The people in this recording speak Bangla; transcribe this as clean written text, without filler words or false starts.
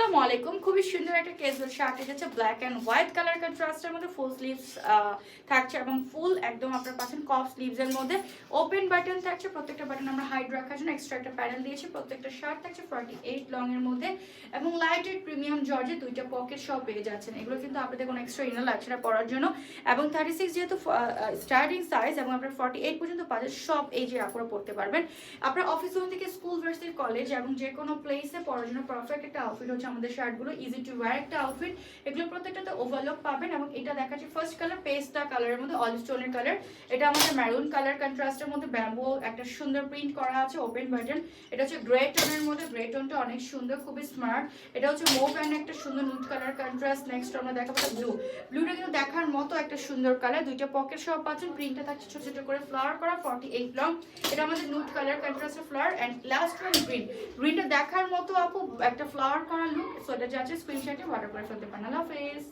আসসালামু আলাইকুম। খুবই সুন্দর একটা ক্যাজুয়াল শার্ট, এটা হচ্ছে ব্ল্যাক অ্যান্ড হোয়াইট কালার কন্ট্রাস্টের মধ্যে ফুল স্লিভস থাকছে এবং ফুল একদম আপনার পাচ্ছেন কফ স্লিভস এর মধ্যে ওপেন বাটন থাকছে। প্রত্যেকটা বাটন আমরা হাইড রাখার জন্য এক্সট্রা একটা প্যানেল দিয়েছি। প্রত্যেকটা শার্ট থাকছে 48 লং এর মধ্যে এবং লাইট ওয়েট প্রিমিয়াম জর্জে দুইটা পকেট সহ পেয়ে যাচ্ছেন। এগুলো কিন্তু আপনাদের কোনো এক্সট্রা ইনার লাগছে না পরার জন্য এবং 36 যেহেতু স্টার্টিং সাইজ এবং আপনার 48 পর্যন্ত পাচ্ছেন সব এজে আপনারা পড়তে পারবেন। আপনার অফিস থেকে স্কুল ভার্সিটি কলেজ এবং যে কোনো প্লেসে পড়ার জন্য পারফেক্ট একটা আউটফিট হচ্ছে আমাদের শার্টগুলো। ইজি টু ওয়্যার একটা আউটফিট, এগুলো প্রত্যেকটাতে ওভারলক পাবেন এবং এটা দেখাচ্ছি ফার্স্ট কালার পেস্টা কালারের মধ্যে অলিভ স্টোনের কালার। এটা আমাদের ম্যারুন কালার কন্ট্রাস্টের মধ্যে ব্যাম্বো একটা সুন্দর প্রিন্ট করা আছে ওপেন বাটন। এটা হচ্ছে গ্রে টোনের মধ্যে, গ্রে টোনটা অনেক সুন্দর, খুবই স্মার্ট। এটা হচ্ছে মুভ অ্যান্ড একটা সুন্দর নুড কালার কন্ট্রাস্ট। নেক্সট আমরা দেখাবো ব্লু। ব্লুটা কিন্তু দেখার মতো একটা সুন্দর কালার, দুইটা পকেট সহ পাচ্ছেন। প্রিন্টটা থাকছে ছোট ছোট করে ফ্লাওয়ার করা 48 লং। এটা আমাদের নুড কালার কন্ট্রাস্টের flower and last one green. গ্রিনটা দেখার মতো আপু একটা ফ্লাওয়ার করা লুক। সো এটা যাচ্ছে স্ক্রিনশটে অর্ডার করে ফেলতে পারেন। আল্লাহ হাফেজ।